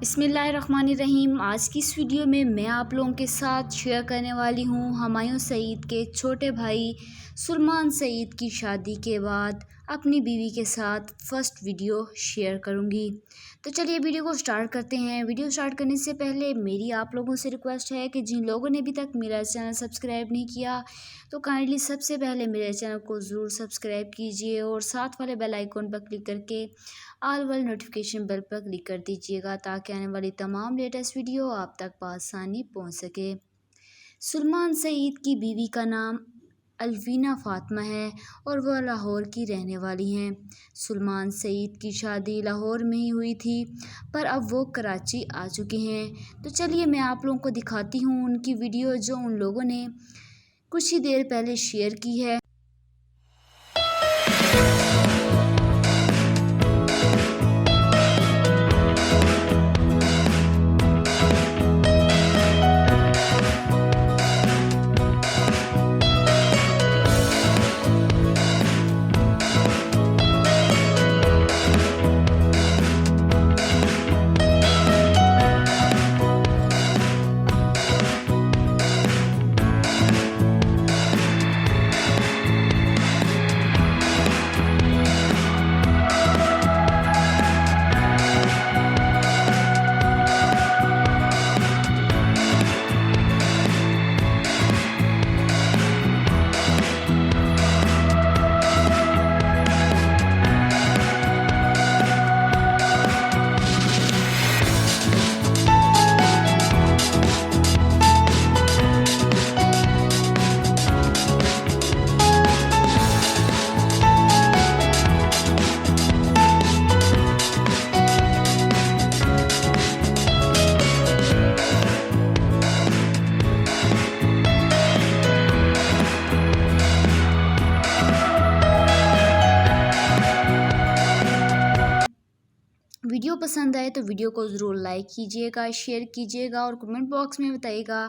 बिस्मिल्लाहिर्रहमानिर्रहीम। आज की इस वीडियो में मैं आप लोगों के साथ शेयर करने वाली हूँ हुमायूं सईद के छोटे भाई सुलेमान सईद की शादी के बाद अपनी बीवी के साथ फर्स्ट वीडियो शेयर करूँगी। तो चलिए वीडियो को स्टार्ट करते हैं। वीडियो स्टार्ट करने से पहले मेरी आप लोगों से रिक्वेस्ट है कि जिन लोगों ने अभी तक मेरा चैनल सब्सक्राइब नहीं किया तो काइंडली सबसे पहले मेरे चैनल को ज़रूर सब्सक्राइब कीजिए और साथ वाले बेल आइकॉन पर क्लिक करके ऑल वाले नोटिफिकेशन बेल पर क्लिक कर दीजिएगा ताकि आने वाली तमाम लेटेस्ट वीडियो आप तक बआसानी पहुंच सके। सुलेमान सईद की बीवी का नाम अलवीना फ़ातिमा है और वह लाहौर की रहने वाली हैं। सुलेमान सईद की शादी लाहौर में ही हुई थी पर अब वो कराची आ चुके हैं। तो चलिए मैं आप लोगों को दिखाती हूँ उनकी वीडियो जो उन लोगों ने कुछ ही देर पहले शेयर की है। वीडियो पसंद आए तो वीडियो को ज़रूर लाइक कीजिएगा, शेयर कीजिएगा और कमेंट बॉक्स में बताइएगा।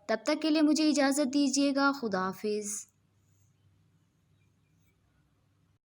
तब तक के लिए मुझे इजाज़त दीजिएगा। खुदा हाफिज़।